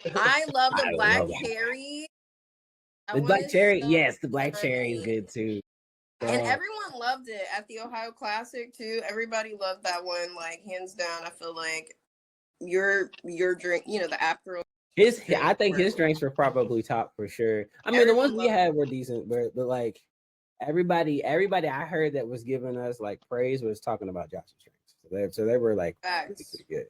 I love the I black love it. cherry. I The black wanted cherry, so yes, the black cherry is many. good too. And Uh, everyone loved it at the Ohio Classic too. Everybody loved that one, like hands down. I feel like your drink, the April I drinks think were his drinks were probably top for sure. I mean, the ones everyone we loved had were decent, but like everybody I heard that was giving us like praise was talking about Josh's drinks. So they were like really facts. pretty good.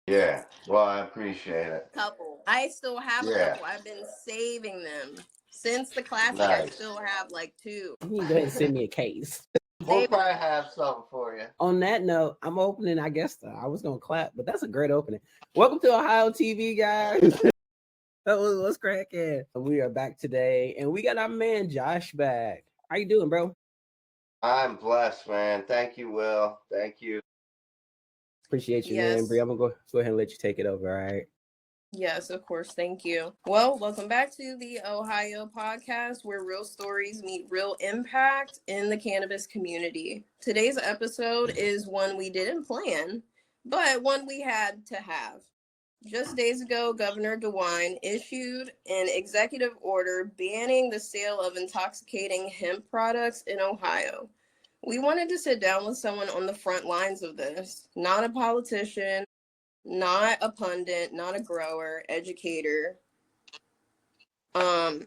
Yeah. Well, I appreciate it. Couple. I still have a Yeah. couple. I've been saving them since the classic. I Nice. still have like two. You can go ahead and send me a case. We'll They probably have something for you. On that note, I'm opening. I guess I was gonna clap, but that's a great opening. Welcome to Ohio TV, guys. What's cracking? We are back today, and we got our man Josh back. How you doing, bro? I'm blessed, man. Thank you, Will. Thank you. Appreciate you, man. Bree, yes. I'm gonna go ahead and let you take it over. All right. Yes, of course. Thank you. Well, welcome back to the OH-HighYo podcast where real stories meet real impact in the cannabis community. Today's episode is one we didn't plan, but one we had to have. Just days ago, Governor DeWine issued an executive order banning the sale of intoxicating hemp products in Ohio. We wanted to sit down with someone on the front lines of this, not a politician, not a pundit, not a grower, educator. Um,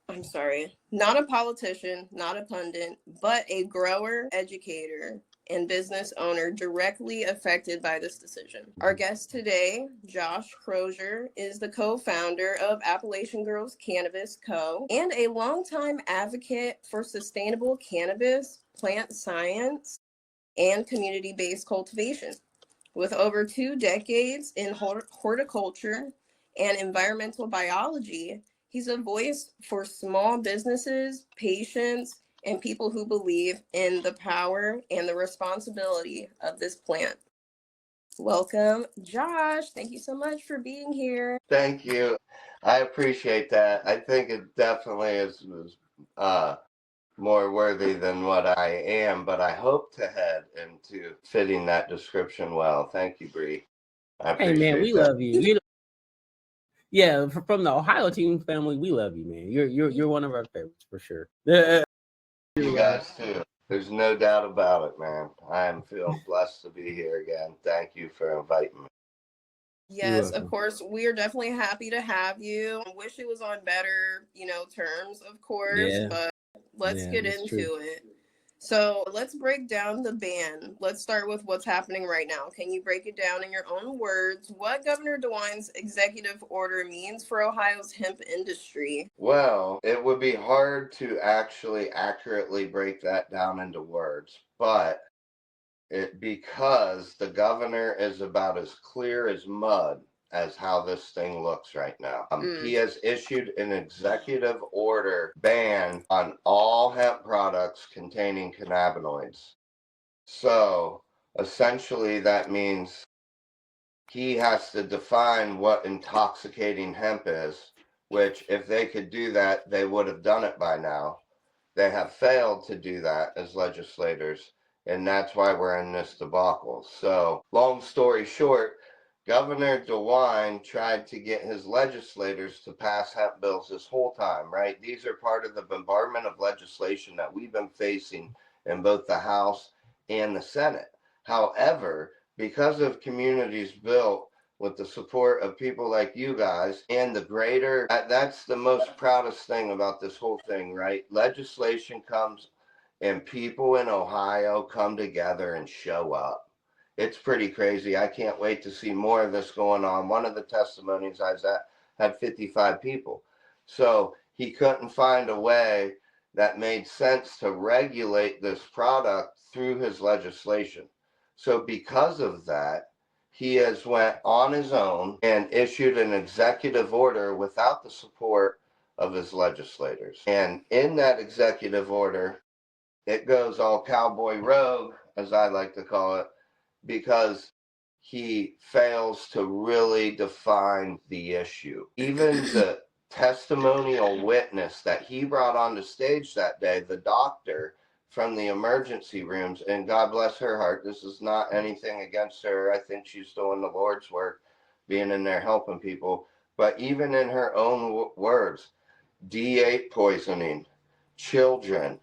I'm sorry, not a politician, not a pundit, but a grower, educator, and business owner directly affected by this decision. Our guest today, Josh Crozier, is the co-founder of Appalachian Girls Cannabis Co. and a longtime advocate for sustainable cannabis, plant science, and community-based cultivation. With over 2 decades in horticulture and environmental biology, he's a voice for small businesses, patients, and people who believe in the power and the responsibility of this plant. Welcome, Josh. Thank you so much for being here. Thank you. I appreciate that. I think it definitely is uh, more worthy than what I am, but I hope to head into fitting that description well. Thank you, Bree. I Hey, man, we appreciate that. love you. Yeah, from the Ohio team family, we love you, man. You're one of our favorites for sure. Yeah, You guys too. There's no doubt about it, man. I am feeling blessed to be here again. Thank you for inviting me. you're Yes, of welcome. course, we are definitely happy to have you. I wish it was on better, terms, of course, Yeah, but let's yeah, get that's true. into it. So let's break down the ban. Let's start with what's happening right now. Can you break it down in your own words what Governor DeWine's executive order means for Ohio's hemp industry? Well, it would be hard to actually accurately break that down into words, but because the governor is about as clear as mud as how this thing looks right now. He Mm. has issued an executive order ban on all hemp products containing cannabinoids. So essentially, that means he has to define what intoxicating hemp is, which, if they could do that, they would have done it by now. They have failed to do that as legislators, and that's why we're in this debacle. So, long story short, Governor DeWine tried to get his legislators to pass hemp bills this whole time, right? These are part of the bombardment of legislation that we've been facing in both the House and the Senate. However, because of communities built with the support of people like you guys and the greater, that's the most proudest thing about this whole thing, right? Legislation comes and people in Ohio come together and show up. It's pretty crazy. I can't wait to see more of this going on. One of the testimonies I was at had 55 people. So he couldn't find a way that made sense to regulate this product through his legislation. So because of that, he has went on his own and issued an executive order without the support of his legislators. And in that executive order, it goes all cowboy rogue, as I like to call it, because he fails to really define the issue. Even the testimonial witness that he brought on the stage that day, the doctor from the emergency rooms, and God bless her heart, this is not anything against her. I think she's doing the Lord's work. being in there helping people. But even in her own words, D8 poisoning, children.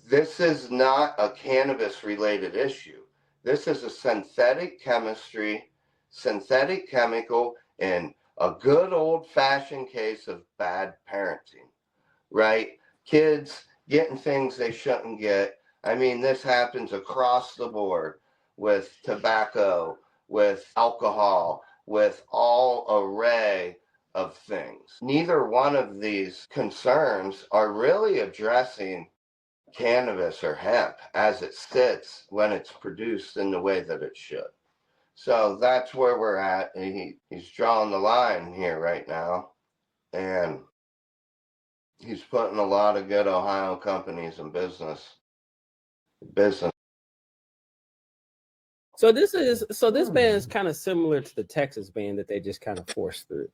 This is not a cannabis related issue. This is a synthetic chemistry, synthetic chemical, and a good old fashioned case of bad parenting, right? Kids getting things they shouldn't get. I mean, this happens across the board with tobacco, with alcohol, with all array of things. Neither one of these concerns are really addressing cannabis or hemp as it sits when it's produced in the way that it should. So that's where we're at. And he's drawing the line here right now. And he's putting a lot of good Ohio companies in business. So this ban is kind of similar to the Texas ban that they just kind of forced through,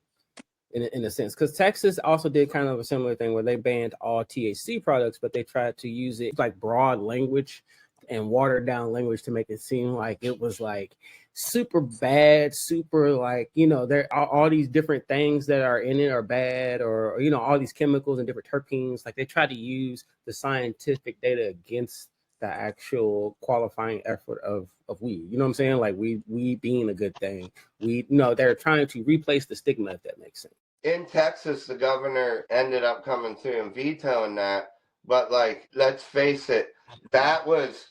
in a sense, because Texas also did kind of a similar thing where they banned all THC products, but they tried to use it like broad language and watered down language to make it seem like it was like super bad, super like, you know, there are all these different things that are in it are bad, or, you know, all these chemicals and different terpenes. Like they try to use the scientific data against the actual qualifying effort of weed. You know what I'm saying? Like weed being a good thing. They're trying to replace the stigma, if that makes sense. In Texas, the governor ended up coming through and vetoing that. But like, let's face it, that was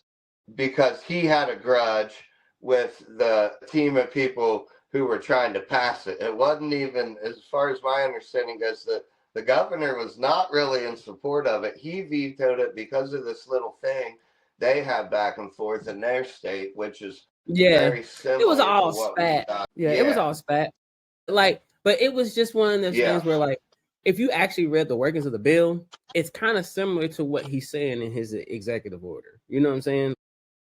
because he had a grudge with the team of people who were trying to pass it. It wasn't even, as far as my understanding goes, that the governor was not really in support of it. He vetoed it because of this little thing they have back and forth in their state, which is very similar. It was all to what spat. we got. It was all spat. Like, but it was just one of those things where, like, if you actually read the workings of the bill, it's kind of similar to what he's saying in his executive order. You know what I'm saying?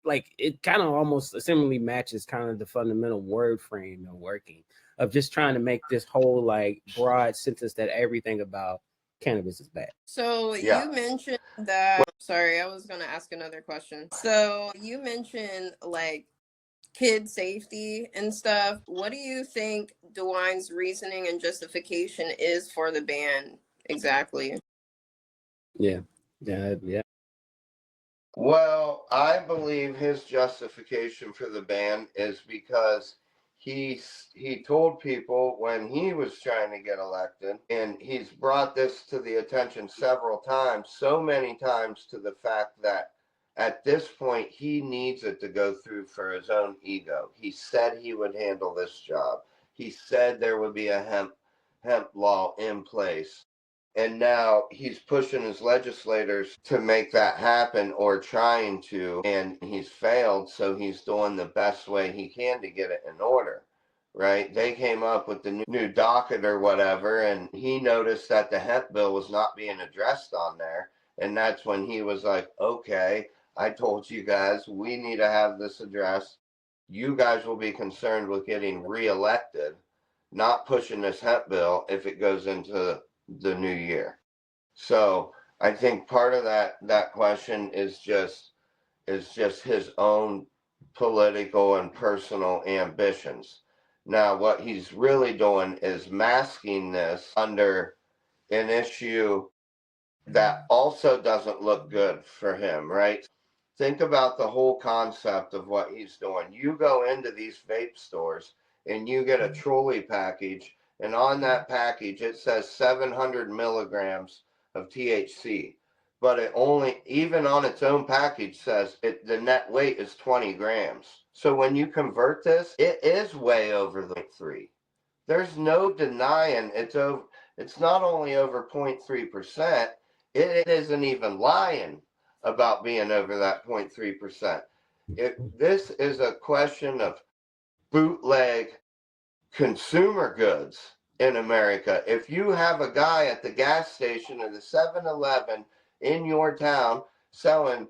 Like, it kind of almost similarly matches kind of the fundamental word frame and working of just trying to make this whole like broad sentence that everything about cannabis is bad. So you mentioned that. Sorry, I was going to ask another question. So you mentioned like kid safety and stuff. What do you think DeWine's reasoning and justification is for the ban exactly? Yeah. Well, I believe his justification for the ban is because he told people when he was trying to get elected, and he's brought this to the attention several times, so many times, to the fact that at this point he needs it to go through for his own ego. He said he would handle this job. He said there would be a hemp law in place. And now he's pushing his legislators to make that happen, or trying to, and he's failed. So he's doing the best way he can to get it in order, right? They came up with the new docket or whatever, and he noticed that the hemp bill was not being addressed on there. And that's when he was like, okay, I told you guys we need to have this addressed. You guys will be concerned with getting reelected, not pushing this hemp bill if it goes into the new year. So I think part of that question is just his own political and personal ambitions. Now what he's really doing is masking this under an issue that also doesn't look good for him, right? Think about the whole concept of what he's doing. You go into these vape stores and you get a trolley package, and on that package it says 700 milligrams of THC, but it only, even on its own package, says the net weight is 20 grams. So when you convert this, it is way over the 3. There's no denying it's over. It's not only over 0.3%, it isn't even lying about being over that 0.3%. This is a question of bootleg consumer goods in America. If you have a guy at the gas station or the 7-Eleven in your town selling,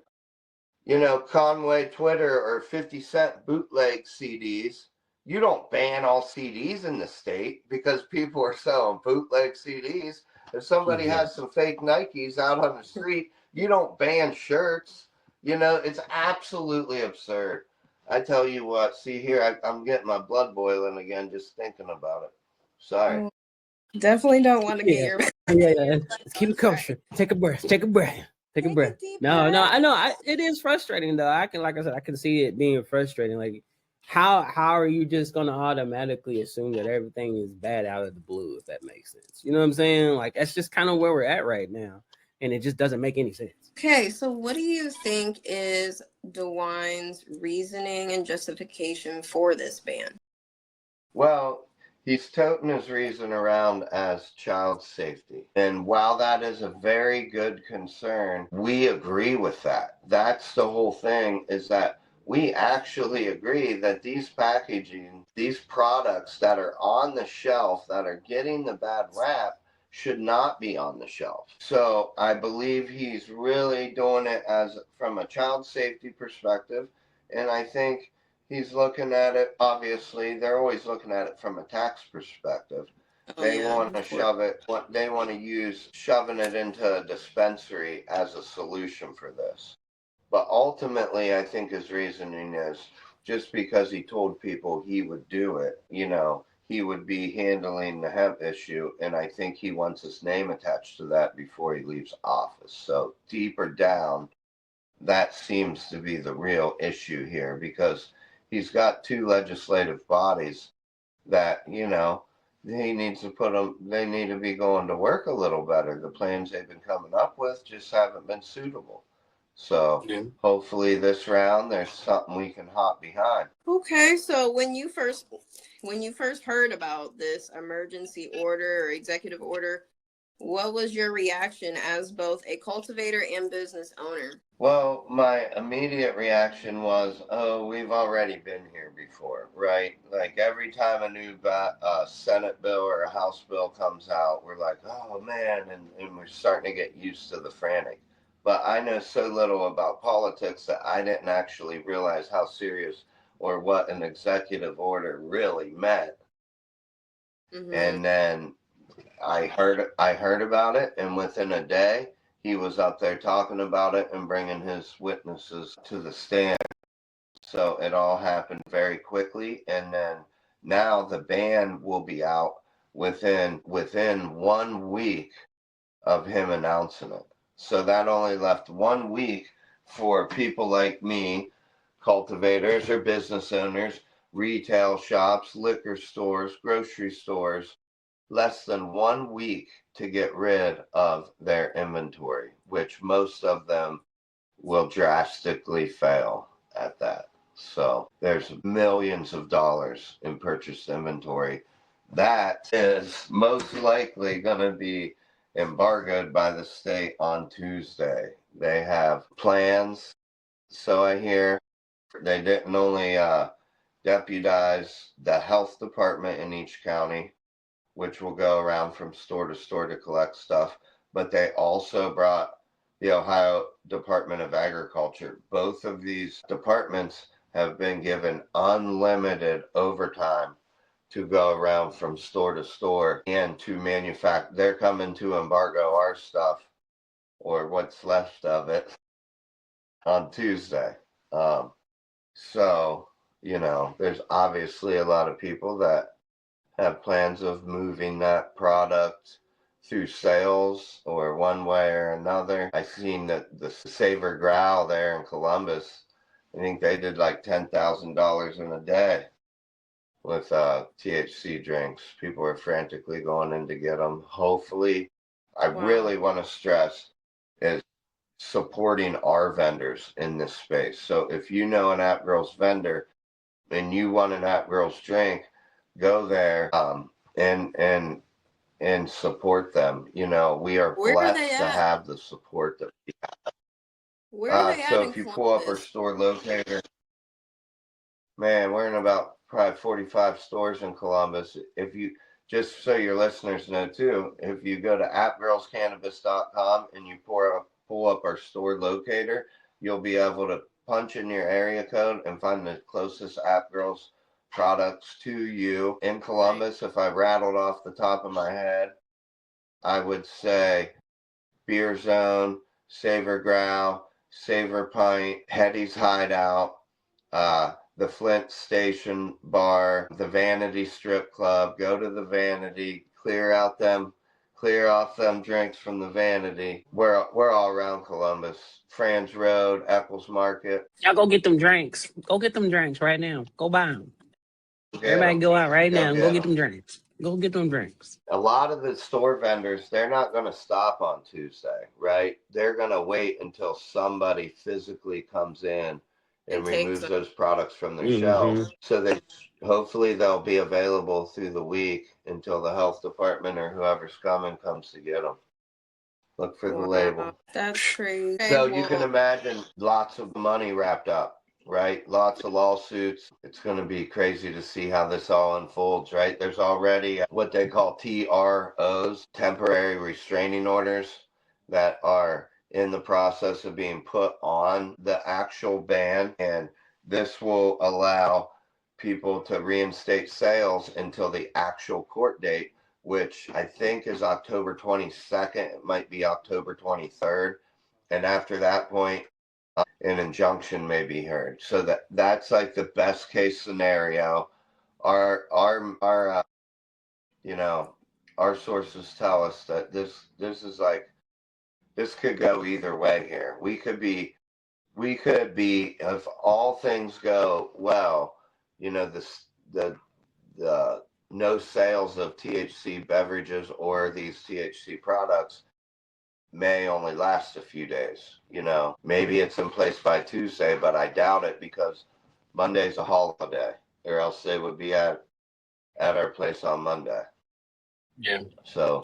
Conway Twitter or 50-cent bootleg CDs, you don't ban all CDs in the state because people are selling bootleg CDs. If somebody has some fake Nikes out on the street, you don't ban shirts. It's absolutely absurd. I tell you what, see here, I'm getting my blood boiling again just thinking about it. Sorry. Oh, definitely don't want to get your. Yeah. Let's keep it kosher. Take a breath. Take a breath. Take a breath. deep No, breath. I know. It is frustrating though. Like I said, I can see it being frustrating. Like, how are you just gonna automatically assume that everything is bad out of the blue? If that makes sense, you know what I'm saying? Like, that's just kind of where we're at right now, and it just doesn't make any sense. Okay, so what do you think is DeWine's reasoning and justification for this ban? Well, he's toting his reason around as child safety. And while that is a very good concern, we agree with that. That's the whole thing, is that we actually agree that these packaging, these products that are on the shelf that are getting the bad rap should not be on the shelf. So I believe he's really doing it as from a child safety perspective. And I think he's looking at it, obviously, they're always looking at it from a tax perspective. Oh, They yeah, want to shove it, they want to use shoving it into a dispensary as a solution for this. But ultimately, I think his reasoning is just because he told people he would do it, he would be handling the hemp issue. And I think he wants his name attached to that before he leaves office. So deeper down, that seems to be the real issue here, because he's got two legislative bodies that, he needs to put them, they need to be going to work a little better. The plans they've been coming up with just haven't been suitable. So hopefully this round there's something we can hop behind. Okay, so when you first heard about this emergency order or executive order, what was your reaction as both a cultivator and business owner? Well, my immediate reaction was, oh, we've already been here before, right? Like every time a new Senate bill or a House bill comes out, we're like, oh man, and we're starting to get used to the frantic. But I know so little about politics that I didn't actually realize how serious or what an executive order really meant. Mm-hmm. And then I heard about it, and within a day, he was up there talking about it and bringing his witnesses to the stand. So it all happened very quickly, and then now the ban will be out within 1 week of him announcing it. So that only left 1 week for people like me, cultivators or business owners, retail shops, liquor stores, grocery stores, less than 1 week to get rid of their inventory, which most of them will drastically fail at that. So there's millions of dollars in purchased inventory that is most likely going to be embargoed by the state on Tuesday. They have plans, so I hear. They didn't only deputize the health department in each county, which will go around from store to store to collect stuff, but they also brought the Ohio Department of Agriculture. Both of these departments have been given unlimited overtime to go around from store to store and to manufacture. They're coming to embargo our stuff, or what's left of it, on Tuesday. So, there's obviously a lot of people that have plans of moving that product through sales or one way or another. I seen that the Savor Growl there in Columbus, I think they did like $10,000 in a day with THC drinks. People are frantically going in to get them. Hopefully, I really want to stress is supporting our vendors in this space. So if you know an App Girls vendor and you want an App Girls drink, go there and support them. We are blessed to have the support that we have. Where are they at So in if you Columbus? pull up our store locator, man, we're in about probably 45 stores in Columbus. If you, just so your listeners know too, if you go to appgirlscannabis.com and you pull up our store locator, you'll be able to punch in your area code and find the closest App Girls products to you in Columbus. If I rattled off the top of my head, I would say Beer Zone, Savor Growl, Savor Pint, Hetty's Hideout, the Flint Station Bar, the Vanity Strip Club. Go to the Vanity, clear off them drinks from the Vanity. We're all around Columbus. Franz Road, Eccles Market. Y'all go get them drinks. Go get them drinks right now. Go buy them. Everybody go out right now and go get them drinks. Go get them drinks. A lot of the store vendors, they're not going to stop on Tuesday, right? They're going to wait until somebody physically comes in and removes those products from their shelves. So hopefully they'll be available through the week until the health department or whoever's coming comes to get them. Look for the label. That's crazy. So you can imagine lots of money wrapped up, right? Lots of lawsuits. It's going to be crazy to see how this all unfolds, right? There's already what they call TROs, temporary restraining orders, that are in the process of being put on the actual ban. And this will allow people to reinstate sales until the actual court date, which I think is October 22nd. It might be October 23rd. And after that point, an injunction may be heard. So that's like the best case scenario. Our sources tell us that this is like, this could go either way here. We could be, if all things go well, the no sales of THC beverages or these THC products may only last a few days. Maybe it's in place by Tuesday, but I doubt it, because Monday's a holiday, or else they would be at our place on Monday. Yeah. So,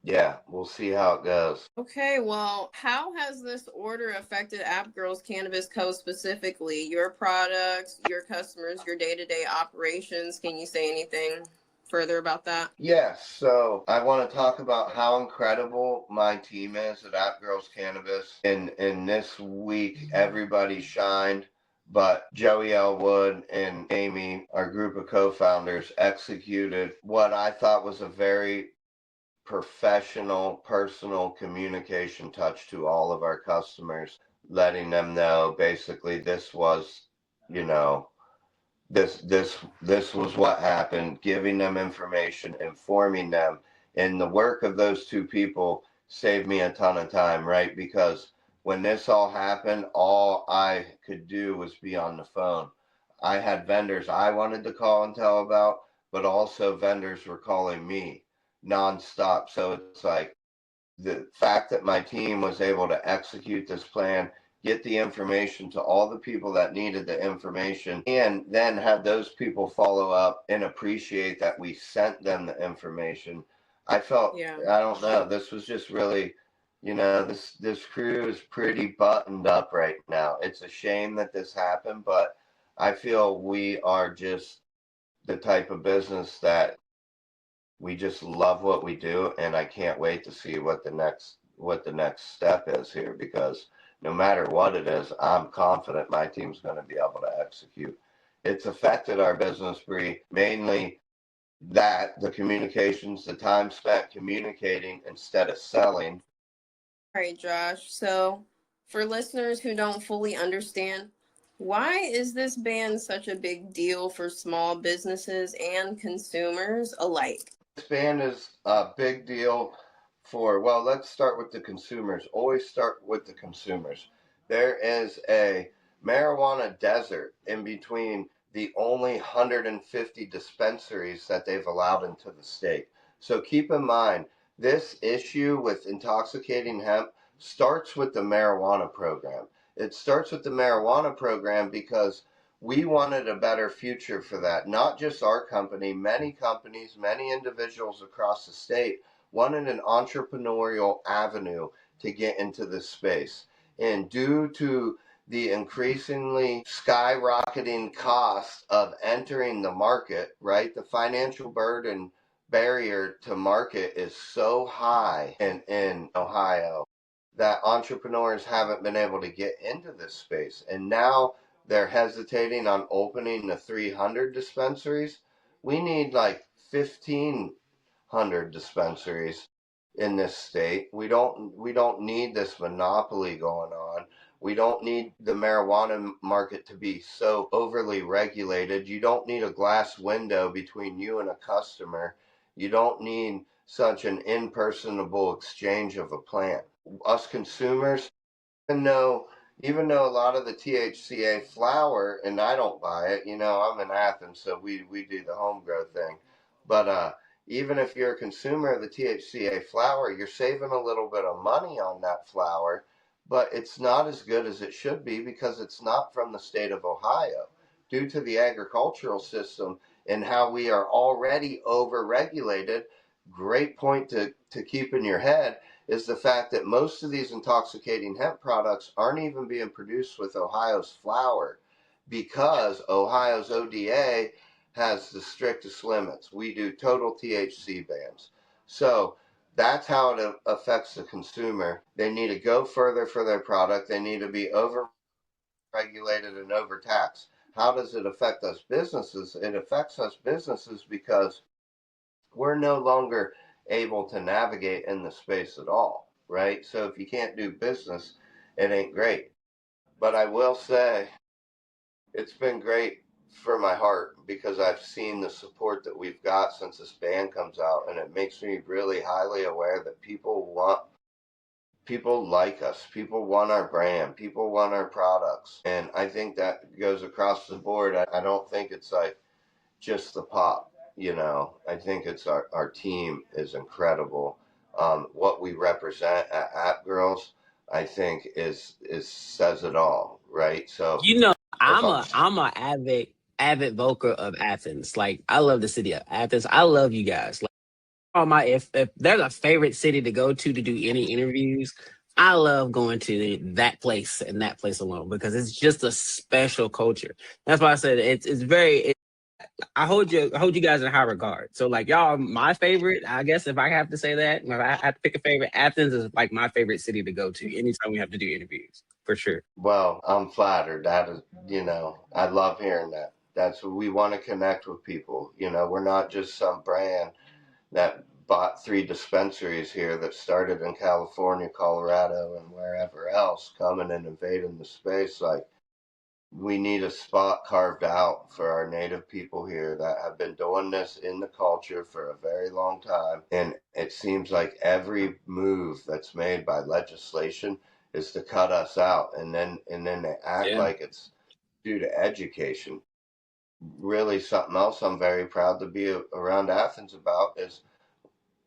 yeah, we'll see how it goes. Okay, well, how has this order affected App Girls Cannabis Co. specifically? Your products, your customers, your day-to-day operations? Can you say anything further about that? Yes, so I want to talk about how incredible my team is at App Girls Cannabis. In this week, everybody shined, but Joey Elwood and Amy, our group of co-founders, executed what I thought was a very professional, personal communication touch to all of our customers, letting them know basically this was, this was what happened, giving them information, informing them. And the work of those two people saved me a ton of time, right? Because when this all happened, all I could do was be on the phone. I had vendors I wanted to call and tell about, but also vendors were calling me nonstop. So it's like, the fact that my team was able to execute this plan, get the information to all the people that needed the information, and then have those people follow up and appreciate that we sent them the information. I felt, I don't know, this was just really, this crew is pretty buttoned up right now. It's a shame that this happened, but I feel we are just the type of business that we just love what we do, and I can't wait to see what the next step is here, because no matter what it is, I'm confident my team's going to be able to execute. It's affected our business, Bree, mainly that the communications, the time spent communicating instead of selling. All right, Josh. So for listeners who don't fully understand, why is this ban such a big deal for small businesses and consumers alike? This ban is a big deal for, well, let's start with the consumers. Always start with the consumers. There is a marijuana desert in between the only 150 dispensaries that they've allowed into the state. So keep in mind, this issue with intoxicating hemp starts with the marijuana program. It starts with the marijuana program because we wanted a better future for that. Not just our company, many companies, many individuals across the state wanted an entrepreneurial avenue to get into this space. And due to the increasingly skyrocketing cost of entering the market, right? The financial burden barrier to market is so high in Ohio that entrepreneurs haven't been able to get into this space. And now they're hesitating on opening the 300 dispensaries. We need like 1,500 dispensaries in this state. We don't need this monopoly going on. We don't need the marijuana market to be so overly regulated. You don't need a glass window between you and a customer. You don't need such an impersonable exchange of a plant. Us consumers, even though a lot of the THCA flower, and I don't buy it, I'm in Athens, so we do the home grow thing. But even if you're a consumer of the THCA flower, you're saving a little bit of money on that flower, but it's not as good as it should be because it's not from the state of Ohio. Due to the agricultural system and how we are already over-regulated, great point to keep in your head is the fact that most of these intoxicating hemp products aren't even being produced with Ohio's flower because Ohio's ODA has the strictest limits. We do total THC bans. So that's how it affects the consumer. They need to go further for their product. They need to be over-regulated and overtaxed. How does it affect us businesses? It affects us businesses because we're no longer able to navigate in the space at all, right? So if you can't do business, it ain't great. But I will say it's been great for my heart because I've seen the support that we've got since this band comes out, and it makes me really highly aware that people like us, people want our brand, people want our products, and I think that goes across the board. I don't think it's like just the pop. I think it's our team is incredible. What we represent at App Girls, I think is says it all, right? So I'm a avid voter of Athens. Like, I love the city of Athens. I love you guys. Like, if there's a favorite city to go to do any interviews, I love going to that place and that place alone because it's just a special culture. That's why I said it's very. I hold you guys in high regard. So, like, y'all are my favorite. I guess if I have to say that, if I have to pick a favorite, Athens is like my favorite city to go to anytime we have to do interviews, for sure. well, I'm flattered. That is, I love hearing that. That's what we want to connect with people. We're not just some brand that bought 3 dispensaries here that started in California, Colorado, and wherever else, coming and invading the space. Like, we need a spot carved out for our native people here that have been doing this in the culture for a very long time. And it seems like every move that's made by legislation is to cut us out. And then they act like it's due to education. Really, something else I'm very proud to be around Athens about is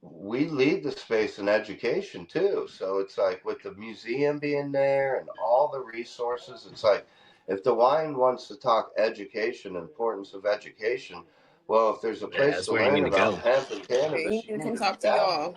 we lead the space in education too. So it's like with the museum being there and all the resources, it's like if DeWine wants to talk education, importance of education, well, if there's a place to learn about hemp and cannabis, You can come talk to y'all.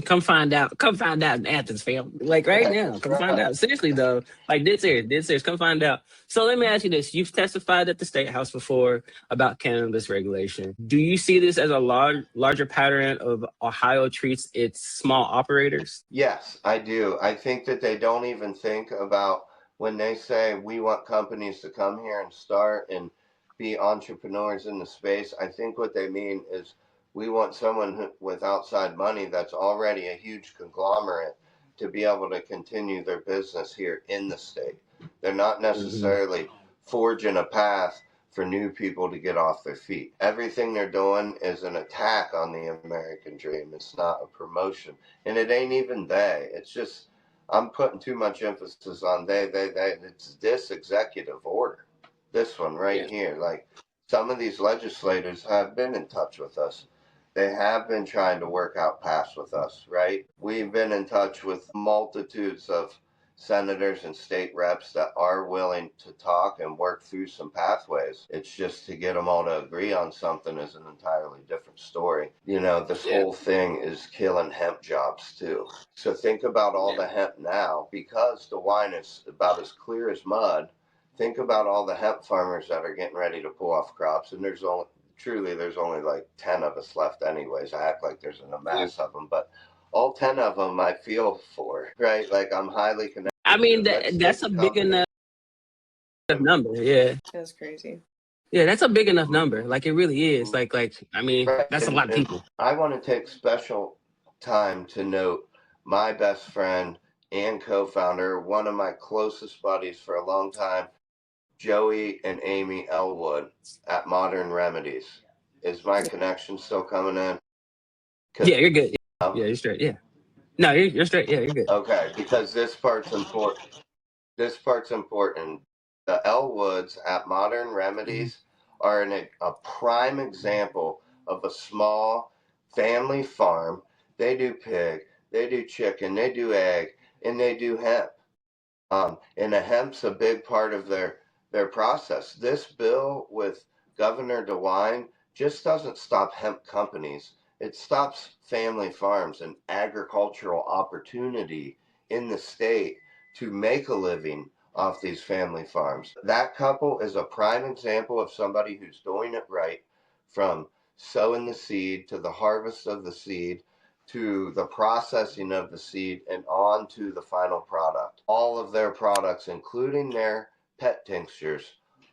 Come find out in Athens, fam. Like right now, come find out. Seriously though, like dead serious. Come find out. So let me ask you this: you've testified at the State House before about cannabis regulation. Do you see this as a larger pattern of Ohio treats its small operators? Yes, I do. I think that they don't even think about when they say we want companies to come here and start and be entrepreneurs in the space. I think what they mean is we want someone with outside money that's already a huge conglomerate to be able to continue their business here in the state. They're not necessarily forging a path for new people to get off their feet. Everything they're doing is an attack on the American dream. It's not a promotion. And it ain't even they. It's just, I'm putting too much emphasis on they. It's this executive order. This one right here. Like, some of these legislators have been in touch with us. They have been trying to work out paths with us, right? We've been in touch with multitudes of senators and state reps that are willing to talk and work through some pathways. It's just to get them all to agree on something is an entirely different story. This whole thing is killing hemp jobs too. So think about all the hemp now, because the wine is about as clear as mud. Think about all the hemp farmers that are getting ready to pull off crops, and there's only like 10 of us left anyways. I act like there's a mass of them, but all 10 of them I feel for, right? Like, I'm highly connected. I mean, that's a big enough number. Yeah. That's crazy. Yeah, that's a big enough number. Like, it really is. Like, I mean, that's a lot of people. I want to take special time to note my best friend, and co-founder, one of my closest buddies for a long time, Joey and Amy Elwood at Modern Remedies. Is my connection still coming in? Yeah, you're good. Yeah, you're straight. Yeah. No, you're straight. Yeah, you're good. Okay, because this part's important. This part's important. The Elwoods at Modern Remedies are a prime example of a small family farm. They do pig, they do chicken, they do egg, and they do hemp. And the hemp's a big part of their process. This bill with Governor DeWine just doesn't stop hemp companies. It stops family farms and agricultural opportunity in the state to make a living off these family farms. That couple is a prime example of somebody who's doing it right, from sowing the seed to the harvest of the seed to the processing of the seed and on to the final product. All of their products, including their pet tinctures,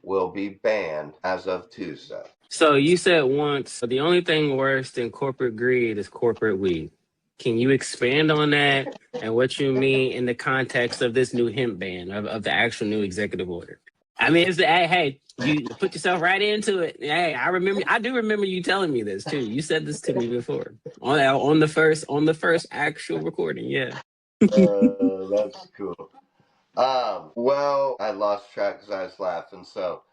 will be banned as of Tuesday. So you said once the only thing worse than corporate greed is corporate weed. Can you expand on that and what you mean in the context of this new hemp ban, of the actual new executive order? I mean, hey, you put yourself right into it. Hey, I do remember you telling me this too. You said this to me before on the first actual recording. Yeah. That's cool. Well, I lost track because I was laughing. So,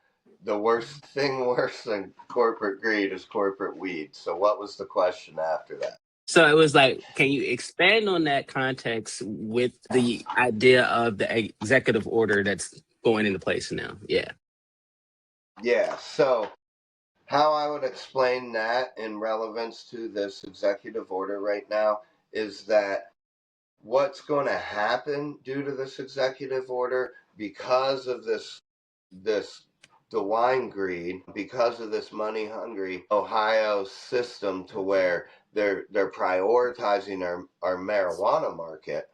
the worst thing worse than corporate greed is corporate weed. So, what was the question after that? So it was like, can you expand on that context with the idea of the executive order that's going into place now? Yeah. Yeah. So, how I would explain that in relevance to this executive order right now is that what's going to happen due to this executive order, because of this DeWine greed, because of this money hungry Ohio system, to where they're prioritizing our marijuana market.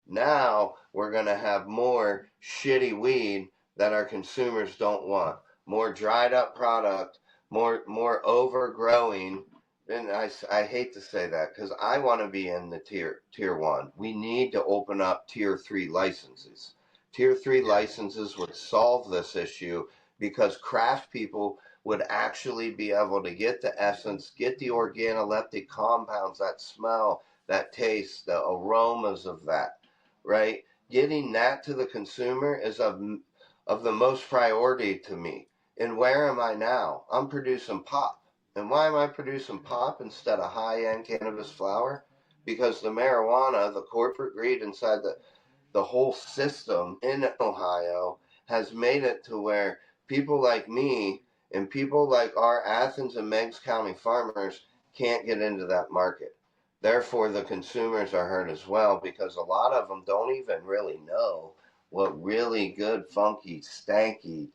Now we're going to have more shitty weed that our consumers don't want, more dried up product, more overgrowing. And I hate to say that because I want to be in the tier one. We need to open up tier 3 licenses. Tier 3 licenses would solve this issue, because craft people would actually be able to get the essence, get the organoleptic compounds, that smell, that taste, the aromas of that, right? Getting that to the consumer is of the most priority to me. And where am I now? I'm producing pop. And why am I producing pop instead of high-end cannabis flower? Because the marijuana, the corporate greed inside the whole system in Ohio has made it to where people like me and people like our Athens and Meigs County farmers can't get into that market. Therefore, the consumers are hurt as well, because a lot of them don't even really know what really good, funky, stanky,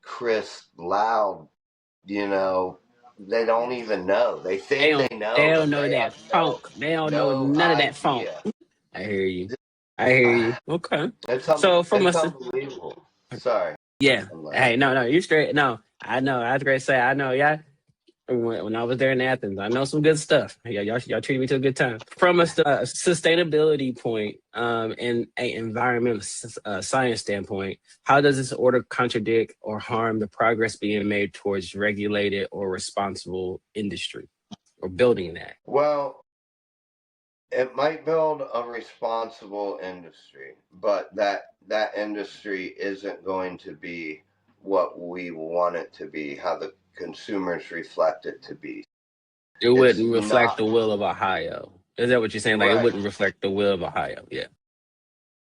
crisp, loud, they don't even know. They think they They know, don't but know they that have no funk. They don't know no none of that funk. idea. I hear you. I hear you. Okay. It's So from it's us, unbelievable. Sorry. yeah. I'm Hey, no, you're straight. No, I know. I was great to say. I know. Yeah. When I was there in Athens, I know some good stuff. Yeah, y'all treated me to a good time. From a sustainability point, and an environmental science standpoint, how does this order contradict or harm the progress being made towards regulated or responsible industry, or building that? Well, it might build a responsible industry, but that industry isn't going to be what we want it to be, how the consumers reflect it to be. It It's wouldn't reflect not the will of Ohio. Is that what you're saying? Like, it right. wouldn't reflect the will of Ohio. Yeah.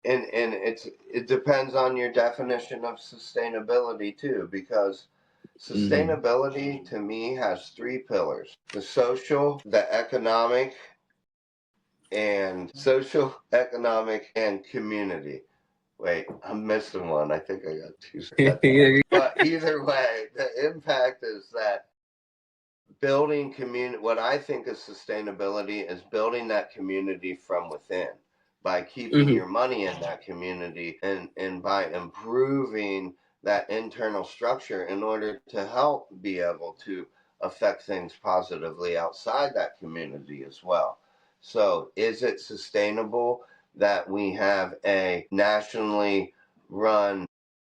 And it depends on your definition of sustainability too, because Mm-hmm. sustainability to me has 3 pillars: the social, the economic, and community. Wait, I'm missing one. I think I got 2 seconds. But either way, the impact is that building community. What I think is sustainability is building that community from within, by keeping Mm-hmm. your money in that community, and by improving that internal structure in order to help be able to affect things positively outside that community as well. So is it sustainable? that we have a nationally run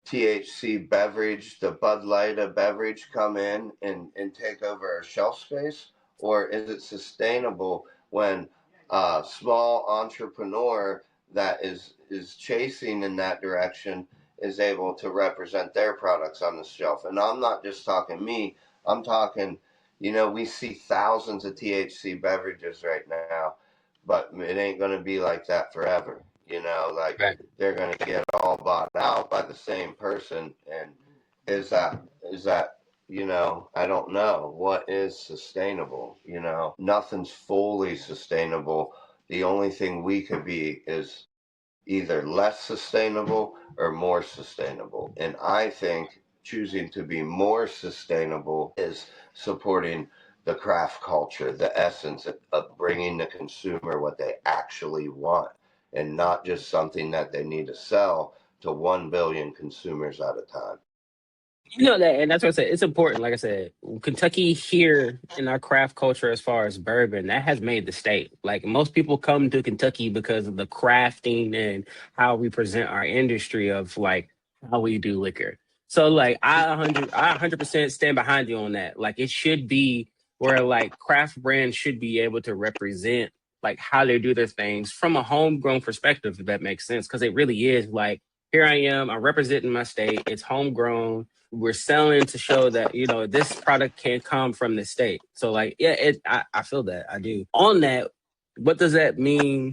THC beverage, the Bud Light of beverage, come in and take over our shelf space? Or is it sustainable when a small entrepreneur that is chasing in that direction is able to represent their products on the shelf? And I'm not just talking me, I'm talking, we see thousands of THC beverages right now, but it ain't going to be like that forever. Like Right. they're going to get all bought out by the same person. And is that, I don't know what is sustainable. Nothing's fully sustainable. The only thing we could be is either less sustainable or more sustainable. And I think choosing to be more sustainable is supporting the craft culture, the essence of bringing the consumer what they actually want, and not just something that they need to sell to 1 billion consumers at a time. That, and that's what I said. It's important. Like I said, Kentucky here in our craft culture, as far as bourbon, that has made the state. Like most people come to Kentucky because of the crafting and how we present our industry of like how we do liquor. So like I 100% stand behind you on that. Like it should be where like craft brands should be able to represent like how they do their things from a homegrown perspective, if that makes sense. Because it really is like here I am, I'm representing my state. It's homegrown. We're selling to show that this product can come from the state. So like I feel that. I do. On that, what does that mean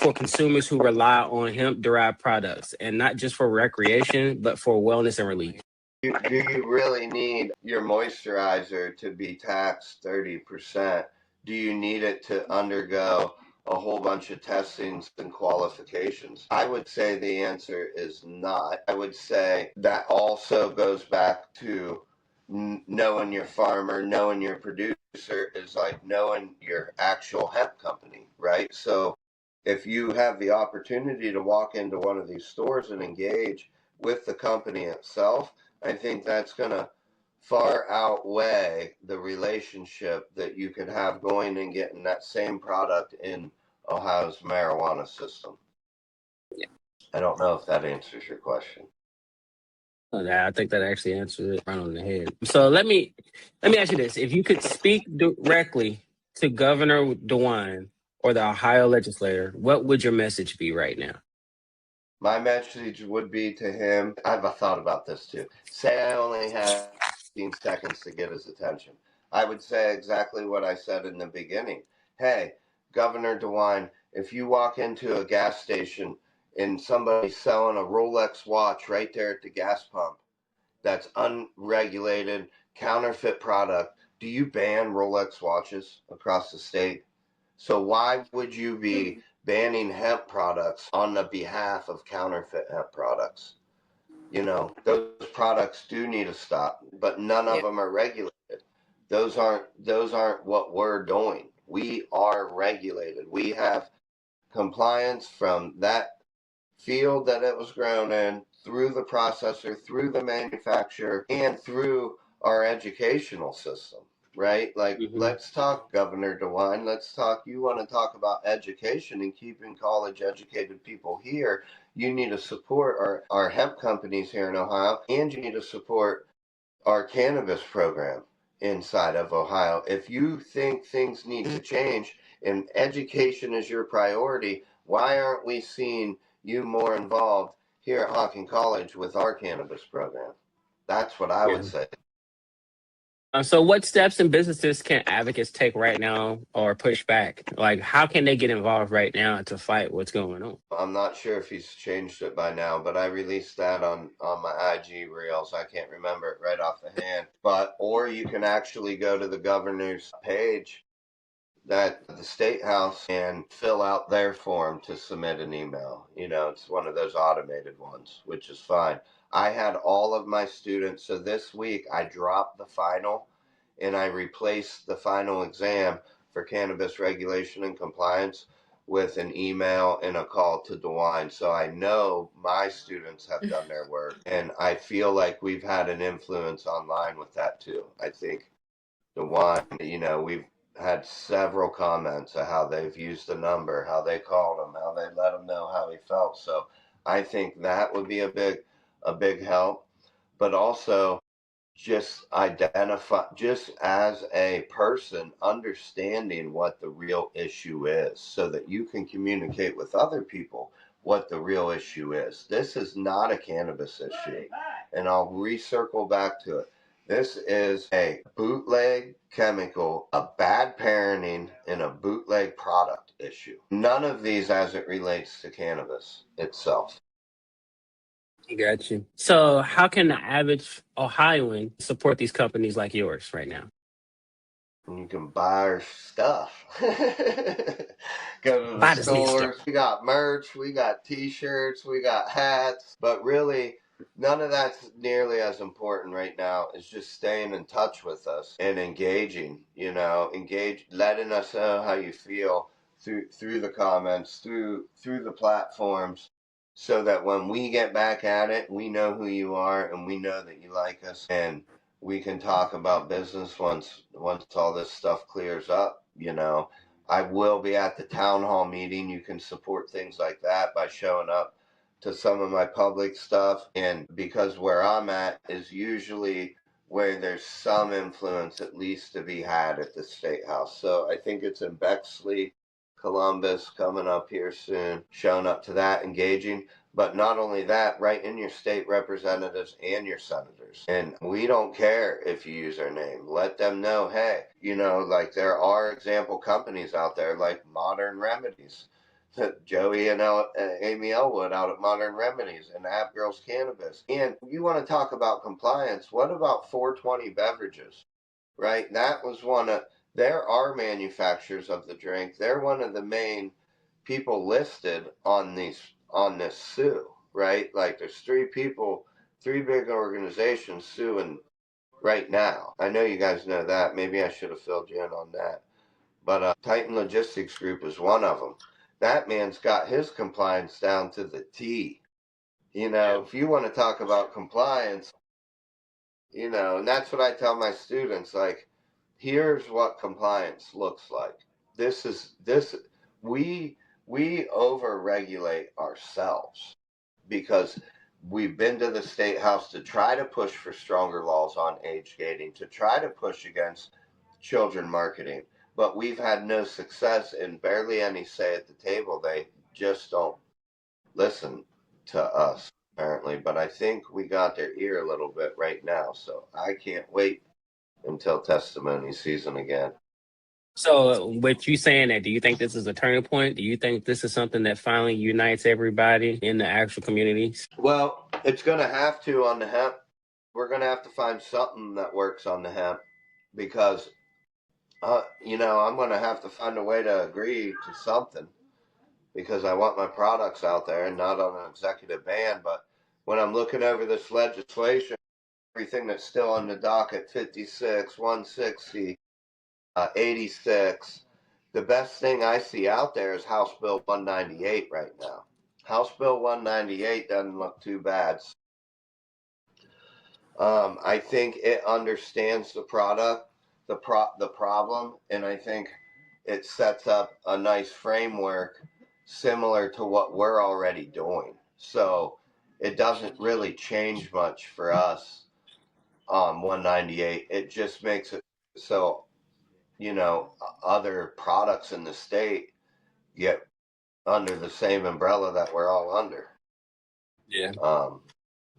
for consumers who rely on hemp derived products, and not just for recreation but for wellness and relief? Do you really need your moisturizer to be taxed 30%? Do you need it to undergo a whole bunch of testings and qualifications? I would say the answer is not. I would say that also goes back to knowing your farmer, knowing your producer is like knowing your actual hemp company, right? So if you have the opportunity to walk into one of these stores and engage with the company itself, I think that's going to far outweigh the relationship that you could have going and getting that same product in Ohio's marijuana system. I don't know if that answers your question. I think that actually answers it right on the head. So let me ask you this: if you could speak directly to Governor DeWine or the Ohio legislator, what would your message be right now? My message would be to him, I've thought about this too. Say I only had 15 seconds to get his attention. I would say exactly what I said in the beginning. Hey, Governor DeWine, if you walk into a gas station and somebody's selling a Rolex watch right there at the gas pump that's unregulated, counterfeit product, do you ban Rolex watches across the state? So why would you be banning hemp products on the behalf of counterfeit hemp products? Those products do need to stop, but none of them are regulated. Those aren't what we're doing. We are regulated. We have compliance from that field that it was grown in, through the processor, through the manufacturer, and through our educational system, right? Like, let's talk, Governor DeWine. Let's talk. You want to talk about education and keeping college educated people here. You need to support our hemp companies here in Ohio, and you need to support our cannabis program inside of Ohio. If you think things need to change and education is your priority, why aren't we seeing you more involved here at Hawking College with our cannabis program? That's what I would say. So what steps and businesses can advocates take right now or push back? Like, how can they get involved right now to fight what's going on? I'm not sure if he's changed it by now, but I released that on my IG reels. I can't remember it right off the hand. Or you can actually go to the governor's page that the state house and fill out their form to submit an email. It's one of those automated ones, which is fine. I had all of my students. So this week I dropped the final and I replaced the final exam for cannabis regulation and compliance with an email and a call to DeWine. So I know my students have done their work, and I feel like we've had an influence online with that too. I think DeWine, we've had several comments of how they've used the number, how they called him, how they let him know how he felt. So I think that would be a big help. But also just identify, just as a person, understanding what the real issue is so that you can communicate with other people what the real issue is. This is not a cannabis issue. And I'll recircle back to it. This is a bootleg chemical, a bad parenting, and a bootleg product issue. None of these as it relates to cannabis itself. Got you. So how can the average Ohioan support these companies like yours right now? You can buy our stuff. Go to the Buy this neat stores. stuff. We got merch, we got t-shirts, we got hats, but really none of that's nearly as important right now. It's just staying in touch with us and engaging, letting us know how you feel through the comments, through the platforms, so that when we get back at it, we know who you are and we know that you like us, and we can talk about business once all this stuff clears up. I will be at the town hall meeting. You can support things like that by showing up to some of my public stuff, and because where I'm at is usually where there's some influence at least to be had at the state house. So I think it's in Bexley, Columbus, coming up here soon, showing up to that, engaging. But not only that, write in your state representatives and your senators. And we don't care if you use our name. Let them know, hey, like there are example companies out there like Modern Remedies. Joey and Amy Elwood out at Modern Remedies and App Girls Cannabis. And you want to talk about compliance, what about 420 beverages, right? That was there are manufacturers of the drink. They're one of the main people listed on this sue, right? Like there's three big organizations suing right now. I know you guys know that. Maybe I should have filled you in on that. But Titan Logistics Group is one of them. That man's got his compliance down to the T. If you want to talk about compliance, and that's what I tell my students, like, here's what compliance looks like. We over-regulate ourselves because we've been to the state house to try to push for stronger laws on age gating, to try to push against children marketing, but we've had no success and barely any say at the table. They just don't listen to us, apparently, but I think we got their ear a little bit right now, so I can't wait until testimony season again. So what you saying that, do you think this is a turning point? Do you think this is something that finally unites everybody in the actual communities? Well, it's going to have to on the hemp. We're going to have to find something that works on the hemp because, I'm going to have to find a way to agree to something because I want my products out there and not on an executive ban. But when I'm looking over this legislation, everything that's still on the docket, 56, 160, 86, the best thing I see out there is House Bill 198 right now. House Bill 198 doesn't look too bad. I think it understands the problem, and I think it sets up a nice framework similar to what we're already doing. So it doesn't really change much for us on 198. It just makes it so, other products in the state get under the same umbrella that we're all under. Yeah.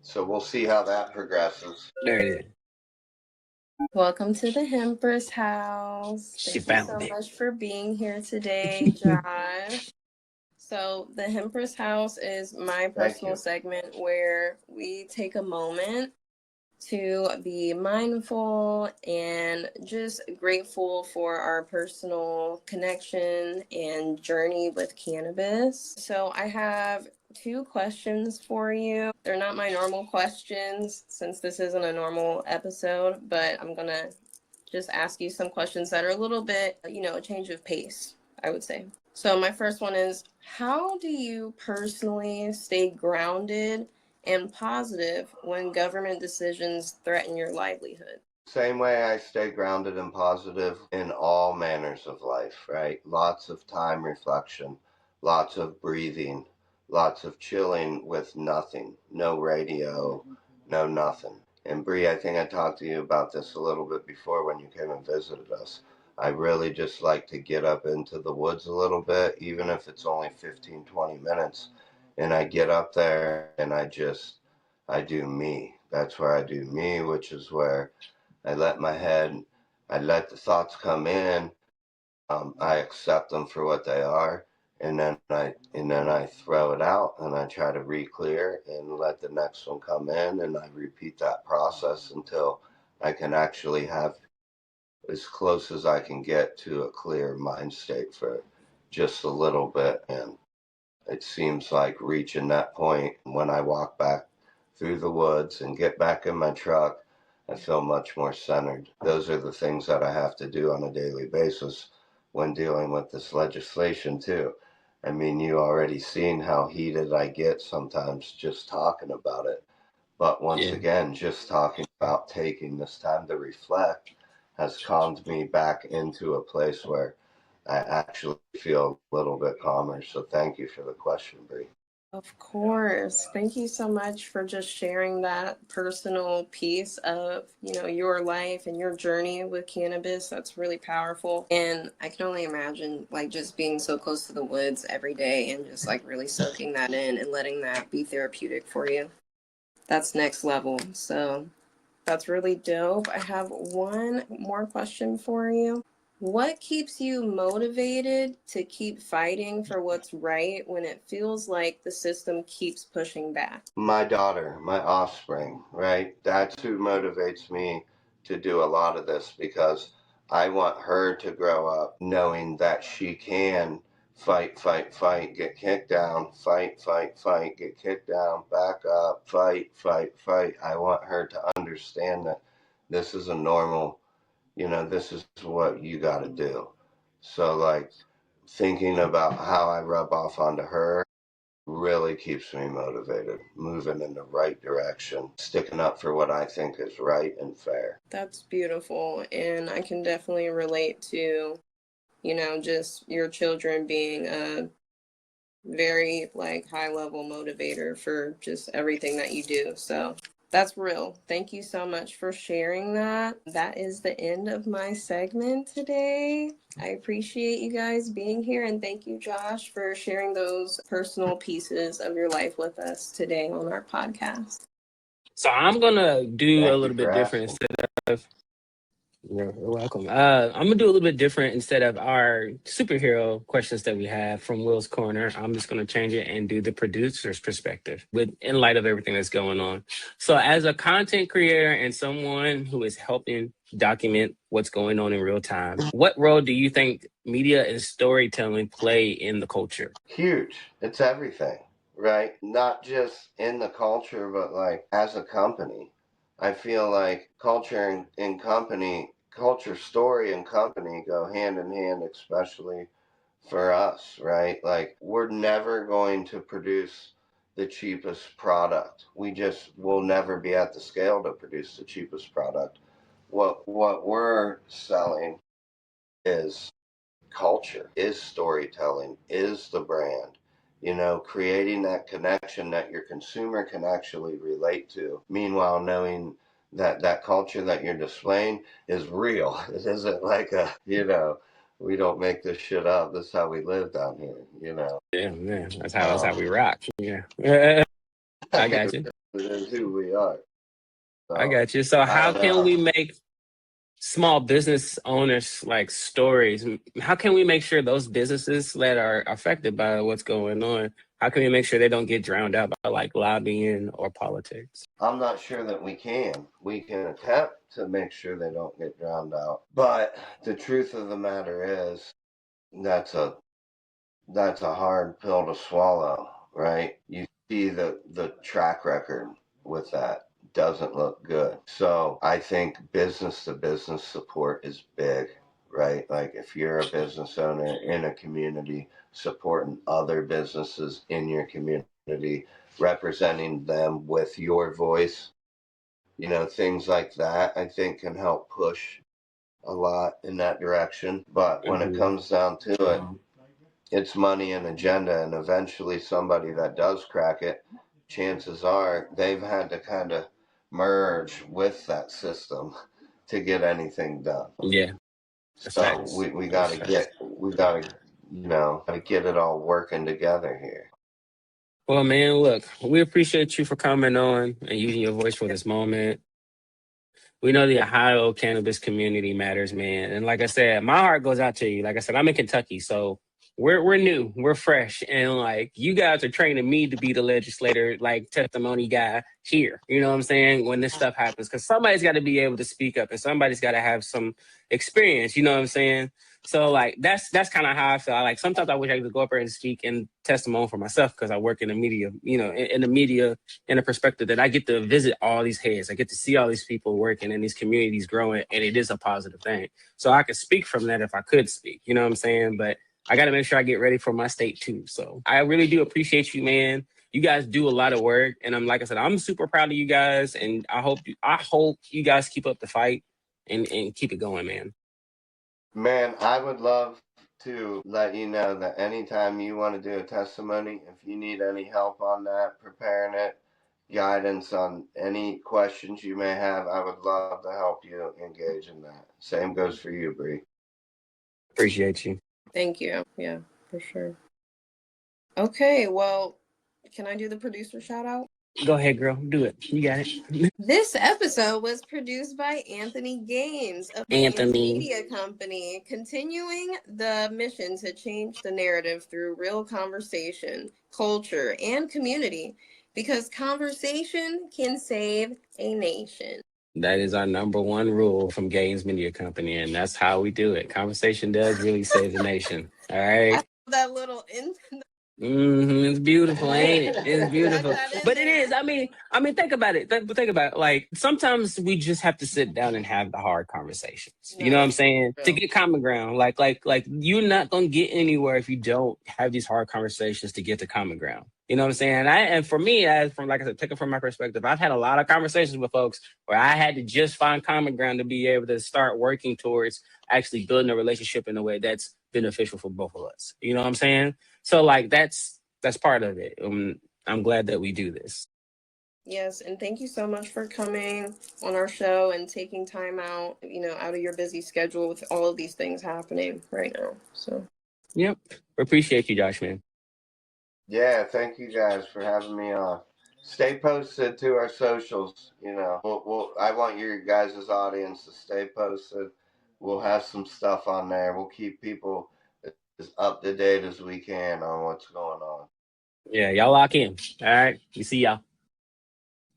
So we'll see how that progresses. There it is. Welcome to the Hempers house. She Thank you found so it. much for being here today, Josh. So the Hempers house is my personal segment where we take a moment to be mindful and just grateful for our personal connection and journey with cannabis. So I have 2 questions for you. They're not my normal questions since this isn't a normal episode, but I'm gonna just ask you some questions that are a little bit, a change of pace, I would say. So my first one is, how do you personally stay grounded and positive when government decisions threaten your livelihood? Same way I stay grounded and positive in all manners of life, right? Lots of time reflection, lots of breathing, lots of chilling with nothing, no radio, no nothing. And Bree, I think I talked to you about this a little bit before when you came and visited us. I really just like to get up into the woods a little bit, even if it's only 15, 20 minutes. And I get up there and I do me. That's where I do me, which is where I let I let the thoughts come in. I accept them for what they are, and then I throw it out, and I try to re-clear and let the next one come in, and I repeat that process until I can actually have as close as I can get to a clear mind state for just a little bit. And it seems like reaching that point when I walk back through the woods and get back in my truck, I feel much more centered. Those are the things that I have to do on a daily basis when dealing with this legislation too. I mean, you already seen how heated I get sometimes just talking about it. But once again, just talking about taking this time to reflect has calmed me back into a place where I actually feel a little bit calmer. So thank you for the question, Bree. Of course. Thank you so much for just sharing that personal piece of, your life and your journey with cannabis. That's really powerful. And I can only imagine like just being so close to the woods every day and just like really soaking that in and letting that be therapeutic for you. That's next level. So that's really dope. I have one more question for you. What keeps you motivated to keep fighting for what's right when it feels like the system keeps pushing back? My daughter, my offspring, right? That's who motivates me to do a lot of this because I want her to grow up knowing that she can fight, fight, fight, get kicked down, fight, fight, fight, get kicked down, back up, fight, fight, fight. I want her to understand that this is a normal, this is what you got to do. So, like, thinking about how I rub off onto her really keeps me motivated, moving in the right direction, sticking up for what I think is right and fair. That's beautiful. And I can definitely relate to, just your children being a very like high level motivator for just everything that you do. So that's real. Thank you so much for sharing that. That is the end of my segment today. I appreciate you guys being here, and thank you, Josh, for sharing those personal pieces of your life with us today on our podcast. So I'm gonna do Thank a you little for bit different asking. instead of you're welcome. I'm gonna do a little bit different instead of our superhero questions that we have from Will's Corner. I'm just gonna change it and do the producer's perspective with in light of everything that's going on. So, as a content creator and someone who is helping document what's going on in real time, what role do you think media and storytelling play in the culture? Huge. It's everything, right? Not just in the culture, but like as a company. I feel like culture and company, culture, story, and company go hand in hand, especially for us, right? Like we're never going to produce the cheapest product. We just will never be at the scale to produce the cheapest product. What we're selling is culture, is storytelling, is the brand. Creating that connection that your consumer can actually relate to. Meanwhile, knowing that that culture that you're displaying is real. It isn't like we don't make this shit up. This is how we live down here. Yeah, man, that's how we rock. Yeah, I got you. It is who we are. I So got you. So, I how don't can we know. make small business owners like stories? How can we make sure those businesses that are affected by what's going on, how can we make sure they don't get drowned out by like lobbying or politics? I'm not sure that we can. We can attempt to make sure they don't get drowned out. But the truth of the matter is that's a that's a hard pill to swallow, right? You see the track record with that doesn't look good. So I think business to business support is big, right? Like if you're a business owner in a community, supporting other businesses in your community, representing them with your voice things like that, I think can help push a lot in that direction. But when it comes down to it, it's money and agenda, and eventually somebody that does crack it, chances are they've had to kind of merge with that system to get anything done. Yeah. So we gotta get it all working together here. Well, man, look, we appreciate you for coming on and using your voice for this moment. We know the Ohio cannabis community matters, man. And like I said, my heart goes out to you. Like I said, I'm in Kentucky, so we're new, we're fresh, and like you guys are training me to be the legislator, like testimony guy here. You know what I'm saying? When this stuff happens, because somebody's got to be able to speak up, and somebody's got to have some experience. You know what I'm saying? So like that's kind of how I feel. Like sometimes I wish I could go up there and speak in testimony for myself because I work in the media. You know, in the media, in a perspective that I get to visit all these heads. I get to see all these people working and these communities growing, and it is a positive thing. So I could speak from that if I could speak. You know what I'm saying? But I got to make sure I get ready for my state too. So I really do appreciate you, man. You guys do a lot of work, and like I said, I'm super proud of you guys, and I hope you guys keep up the fight and keep it going, man. Man, I would love to let you know that anytime you want to do a testimony, if you need any help on that, preparing it, guidance on any questions you may have, I would love to help you engage in that. Same goes for you, Bree. Appreciate you. Thank you. Yeah, for sure. Okay, well, can I do the producer shout out? Go ahead, girl. Do it. You got it. This episode was produced by Anthony Gaines of Gaines Media Company, continuing the mission to change the narrative through real conversation, culture, and community, because conversation can save a nation. That is our number one rule from Gaines Media Company, and that's how we do it. Conversation does really save the nation. All right. That little It's beautiful, ain't it? It's beautiful, but it is. I mean, think about it. Think about it. Like sometimes we just have to sit down and have the hard conversations. You know what I'm saying? To get common ground. Like you're not gonna get anywhere if you don't have these hard conversations to get to common ground. You know what I'm saying? And for me, like I said, taking from my perspective, I've had a lot of conversations with folks where I had to just find common ground to be able to start working towards actually building a relationship in a way that's beneficial for both of us. You know what I'm saying? So like that's part of it. I'm glad that we do this. Yes, and thank you so much for coming on our show and taking time out, out of your busy schedule with all of these things happening right now. So, yep, we appreciate you, Josh, man. Yeah, thank you guys for having me on. Stay posted to our socials. I want your guys' audience to stay posted. We'll have some stuff on there. We'll keep people as up to date as we can on what's going on. Yeah, y'all lock in. All right, we see y'all.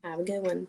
Have a good one.